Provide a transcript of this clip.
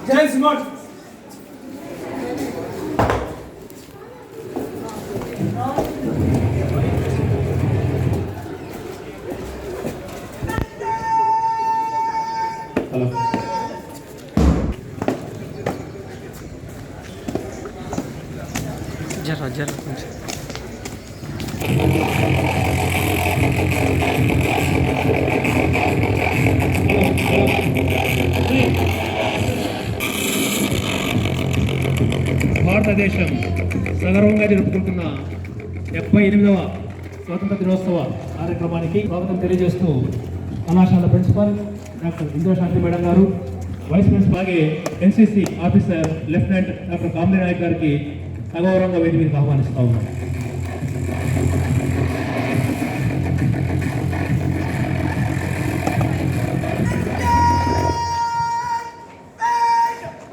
జై శ్రీమాన్. హలో జరా జరా కొంచెం భారతదేశం సగర్వంగా జరుపుకుంటున్న 78వ స్వాతంత్ర దినోత్సవ కార్యక్రమానికి స్వాగతం తెలియజేస్తూ కళాశాల ప్రిన్సిపాల్ డాక్టర్ ఇందిరాశాంతి మేడం గారు, వైస్ ప్రిన్సిపాల్ అలాగే NCC officer lieutenant doctor Kamli Nayak గారికి సగౌరవంగా వేదిక మీదకి ఆహ్వానిస్తా ఉన్నాం.